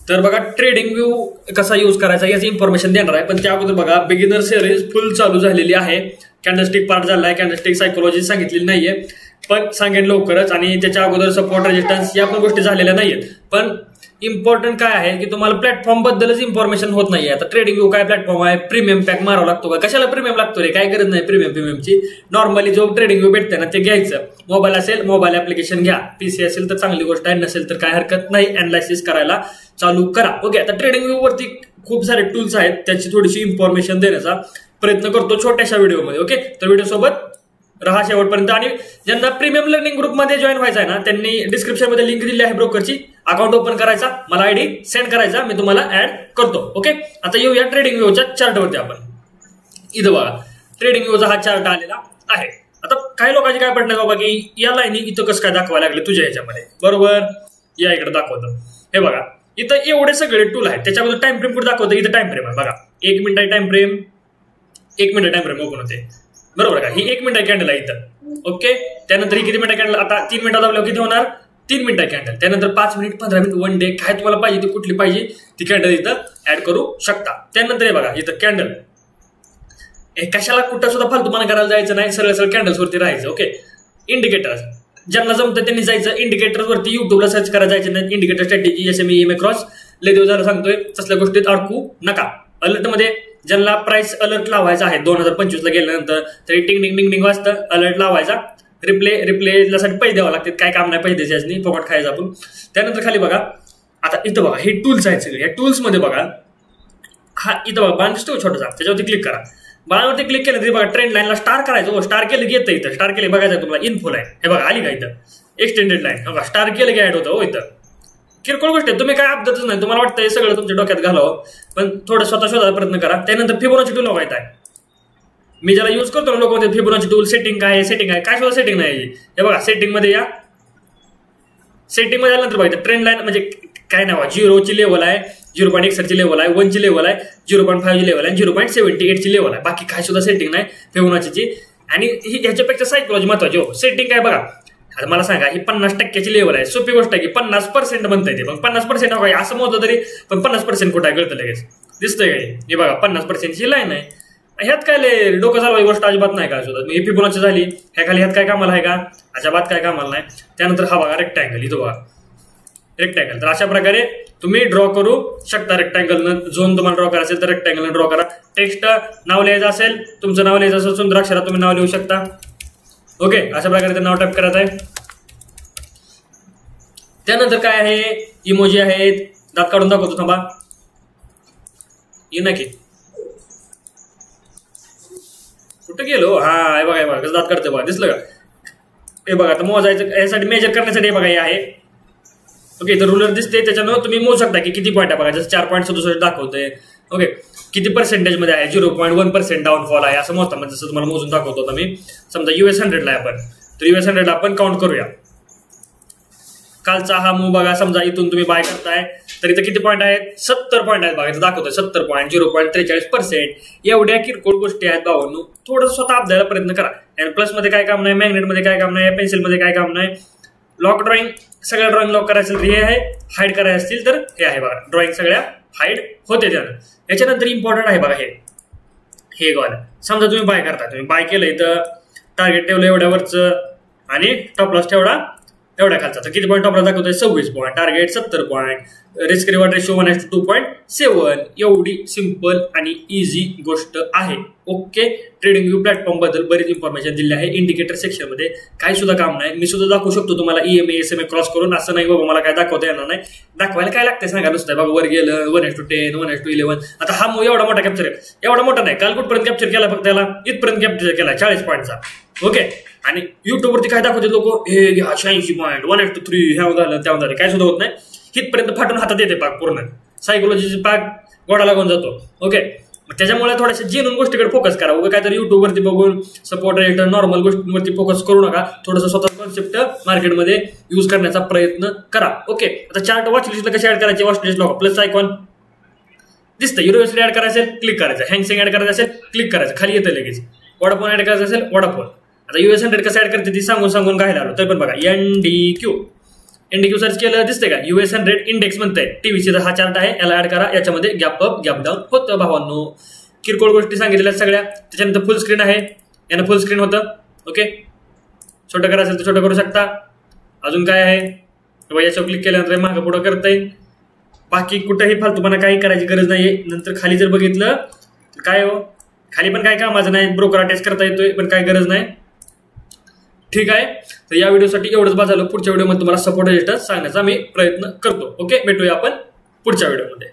तर बघा trading view कसा यूज करायचा याची इन्फॉर्मेशन देणार आहे, पण त्या अगोदर बघा बिगिनर सिरीज फुल चालू झालेली आहे. कॅन्डलस्टिक पार्ट झाला आहे, कॅन्डलस्टिक सायकोलॉजी सांगितलेली नाहीये, पण सांगेन लवकरच. आणि त्याच्या अगोदर सपोर्ट रेजिस्टन्स या पण गोष्टी झालेल्या नाहीयेत. पण इम्पॉर्टंट काय आहे की तुम्हाला प्लॅटफॉर्म बद्दलच इन्फॉर्मेशन होत नाहीये. आता ट्रेडिंग व्यू काय प्लॅटफॉर्म आहे, प्रीमियम पॅक मारावा लागतो का, कशाला प्रीमियम लागतो रे, काय गरज नाही प्रीमियमची. नॉर्मली जो ट्रेडिंग व्यू भेटते ना ते घ्यायचं. मोबाईल असेल मोबाईल ऍप्लिकेशन घ्या, पीसी असेल तर चांगली गोष्ट आहे, नसेल तर काय हरकत नाही, अनालायसिस करायला चालू करा. ओके, आता ट्रेडिंग व्यू वरती खूप सारे टूल्स आहेत, त्याची थोडीशी इन्फॉर्मेशन देण्याचा प्रयत्न करतो छोट्याशा व्हिडिओमध्ये. ओके, तर व्हिडिओ सोबत रहा शेवटपर्यंत. आणि ज्यांना प्रीमियम लर्निंग ग्रुपमध्ये जॉईन व्हायचं आहे ना त्यांनी डिस्क्रिप्शनमध्ये लिंक दिली आहे ब्रोकरची. अकाउंट ओपन करायचा, मला आयडी सेंड करायचा, मी तुम्हाला ऍड करतो. ओके, आता येऊया ट्रेडिंग व्ह्यूच्या चार्टवरती. आपण इथं बघा ट्रेडिंग व्ह्यूचा हा चार्ट आलेला आहे. आता काही लोकांची काय पडणार बाबा की या लाईनी इथं कसं काय दाखवायला लागले तुझ्या ह्याच्यामध्ये, बरोबर, या इकडे दाखवतं. हे बघा इथं एवढे सगळे टूल आहेत, त्याच्यामध्ये टाइम फ्रेम कुठे दाखवतं, इथं टाइम फ्रेम आहे बघा. 1 minute time frame, 1 minute time frame open होते, बरोबर का. ही 1 मिनिट कॅन्डल आहे इथं. ओके, त्यानंतर ही किती मिनिट कॅन्डल, आता 3 मिनिटं दाबल्यावर किती होणार, 3 मिनिट कॅन्डल. त्यानंतर 5 मिनिट, 15 मिनिट, 1 डे, काय तुम्हाला पाहिजे ती कुठली पाहिजे ती कॅन्डल इथं ऍड करू शकता. त्यानंतर हे बघा इथं कॅन्डल, कशाला कुठं सुद्धा फालतूपणा करायला जायचं नाही, सरळ सरळ कॅन्डल्स वरती राहायचं. ओके, इंडिकेटर्स ज्यांना जमतं त्यांनी जायचं इंडिकेटर्स वरती, युट्यूबला सर्च करायला जायचं नाही. Indicator strategy, SME, EMA cross, लय दिवस झालं सांगतोय, तसल्या गोष्टीत अडकू नका. अलर्टमध्ये ज्यांना प्राइस अलर्ट लावायचा आहे 2025 ला गेल्यानंतर तरी टिंग टिंग टिंग टिंग वाजतं, अलर्ट लावायचा. रिप्लेसाठी पैसे द्यावं लागतात, काय काम नाही पैसे द्यायचे, फुकट खायचं आपण. त्यानंतर खाली बघा, आता इथं बघा हे टूल्स आहेत सगळे. या टूल्समध्ये बघा हा इथं बघा बाण दिसतो छोटासा, त्याच्यावरती क्लिक करा. बाणावरती क्लिक केलं तरी बघा ट्रेंड लाईनला स्टार करायचं. स्टार केलं की येतं इथं, स्टार केले बघायचं तुम्हाला इन्फो लाईन, हे बघा आली का इथं एक्सटेंडेड लाईन. बघा स्टार केलं की ऍड होतं. हो इथं किरकोळ गोष्ट आहे, तुम्ही काय अपडेटच नाही, तुम्हाला वाटतं हे सगळं तुमच्या डोक्यात घालावं, पण थोडं स्वतः शोधायचा प्रयत्न करा. त्यानंतर फिबोनाची टूल बघायचं आहे. मी ज्याला यूज करतो ना लोक म्हणते फिबोनाची टूल सेटिंग काय सुद्धा सेटिंग नाही. हे बघा सेटिंग मध्ये या, सेटिंग मध्ये आल्यानंतर बघा ट्रेंड लाईन म्हणजे काय नाव, 0ची लेवल आहे, 0.61 ची लेवल आहे, 1 ची लेवल आहे, 0.5 ची लेवल आहे, 0.78 ची लेवल आहे. बाकी काय सुद्धा सेटिंग नाही फिबोनाची. आणि ह्याच्यापेक्षा सायकोलॉजी महत्वाची. हो, सेटिंग काय बघा, आता मला सांगा ही 50% लेवल आहे. सोपी गोष्ट आहे की 50% म्हणता येते, पण 50% काय असं मोजलं तरी पण 50% कुठं आहे कळतं लगेच, दिसतंय काय. हे बघा 50% ची लाईन आहे. ह्यात काय डोकं चालवायची गोष्ट अजिबात नाही काय सुद्धा. ही फिबोनाची झाली, ह्या खाली ह्यात काय कामाला आहे का, अजिबात काय कामाला नाही. त्यानंतर हा बघा रेक्टँगल, इथं बघा रेक्टँगल. तर अशा प्रकारे तुम्ही ड्रॉ करू शकता. रेक्टँगलनं झोन तुम्हाला ड्रॉ करायचं असेल तर रेक्टँगलनं ड्रॉ करा. टेक्स्ट नाव लिहायचं असेल, तुमचं नाव लिहायचं असेल सुंदर अक्षरात तुम्ही नाव लिहू शकता. ओके, अशा प्रकारे ते नाव टाईप करत आहे. त्यानंतर काय आहे, इमोजी आहेत. दात काढून दाखवतो थांबा, ये ना की कुठं गेलो. हा हे बघा कसं दात काढते बघा, दिसलं का. हे बघा आता मोजायचं, यासाठी मेजर करण्यासाठी हे बघा हे आहे. ओके, तर रुलर दिसते, त्याच्यानं तुम्ही मोजू शकता की किती पॉईंट आहे बघा. जसं 4.67 दाखवतोय. ओके, किती पर्सेंटेज मध्ये आहे, 0.1% डाऊनफॉल आहे असं मोजता. म्हणजे जसं तुम्हाला मोजून दाखवतो आता मी. समजा US 100 ला आपण, तर US 100 ला आपण काउंट करूया. कालचा हा मूव बघा, समजा इथून तुम्ही बाय करताय तर इथं किती पॉईंट आहेत, 70 पॉईंट आहेत बघा. इथं दाखवतोय 70 पॉईंट, 0.43%. एवढ्या किरकोळ गोष्टी आहेत भावांनो, थोडं स्वतः अभ्यासाला प्रयत्न करा. आणि प्लस मध्ये काय काम नाही, मॅग्नेट मध्ये काय काम नाही, पेन्सिल मध्ये काय काम नाही. लॉक ड्रॉइंग, सगळ्या ड्रॉइंग लॉक करायचं तर हे आहे, हाईड करायचे असतील तर हे आहे बघा. ड्रॉइंग सगळ्या हाईड होते त्यानं. याच्यानंतर इम्पॉर्टंट आहे बघा हे गॉल. समजा तुम्ही बाय करता, तुम्ही बाय केलं, इथं टार्गेट ठेवलं एवढ्यावरचं आणि टॉप लॉस ठेवला एवढ्या खालचा. तर किती पॉईंट टॉपला दाखवतोय, 26 point, target 70 point, risk reward ratio 1:2.7. एवढी सिंपल आणि इझी गोष्ट आहे. ओके, ट्रेडिंग व्यू प्लॅटफॉर्म बद्दल बरीच इन्फॉर्मेशन दिली आहे. इंडिकेटर सेक्शन मध्ये काही सुद्धा काम नाही. मी सुद्धा दाखवू शकतो तुम्हाला EMA SMA क्रॉस करून. असं नाही बाबा मला काय दाखवता येणार नाही. दाखवायला काय लागतंय सांगा, नुसतं बघा वर गेलं 1:10, 1:11. आता हा एवढा मोठा कॅप्चर आहे, एवढा मोठा नाही. काल कुठपर्यंत कॅप्चर केला, फक्त त्याला इथपर्यंत कॅप्चर केला 40 पॉईंटचा. ओके, आणि युट्यूबवरती काय दाखवते लोक, हे घ्या 86 पॉईंट, 1:3, ह्या झालं त्या झालं, काय सुद्धा होत नाही. हितपर्यंत फाटून हातात येते पाक, पूर्ण सायकोलॉजीची पाक गोडा लागून जातो. ओके, त्याच्यामुळे थोड्याशा जेन्युइन गोष्टीकडे फोकस करा. उगा काहीतरी युट्यूबवरती बघून सपोर्ट रेट नॉर्मल गोष्टींवरती फोकस करू नका. थोडंसं स्वतः कॉन्सेप्ट मार्केटमध्ये यूज करण्याचा प्रयत्न करा. ओके, आता चार्ट वॉचलिस्टला कशी ऍड करायची, वॉचलिस्ट प्लस आयकॉन दिसतं. युनिव्हर्सिटी ऍड करायचं असेल क्लिक करायचं, हँगसेंग ऍड करायचं असेल क्लिक करायचं, खाली येतं लगेच. वडाफोन ऍड करायचं असेल वडाफोन. आता US 100 कसं ऍड करते ती सांगून घायला आलो. तर पण बघा NDQ इंडिक्यू सर्च केलं दिसते का US100 इंडेक्स म्हणतंय टीव्हीची हा चार्ट आहे याला ऍड करा याच्यामध्ये गॅप अप गॅप डाऊन होतं भावांनो. किरकोळ गोष्टी सांगितलेल्या सगळ्या. त्याच्यानंतर फुल स्क्रीन आहे यानं फुल स्क्रीन होतं. ओके छोटं करायचं असेल तर छोटं करू शकता. अजून काय आहे याच्यावर क्लिक केल्यानंतर मागं पुढं करतंय. बाकी कुठंही फालतूपणा काही करायची गरज नाहीये. नंतर खाली जर बघितलं तर काय हो खाली पण काय कामाचं नाही ब्रोकर अटॅच करता येतोय पण काय गरज नाही. ठीक आहे तर या व्हिडिओसाठी एवढंच बस झालं. पुढच्या व्हिडिओमध्ये तुम्हाला सपोर्ट सांगण्याचा मी प्रयत्न करतो. ओके भेटूया आपण पुढच्या व्हिडिओमध्ये.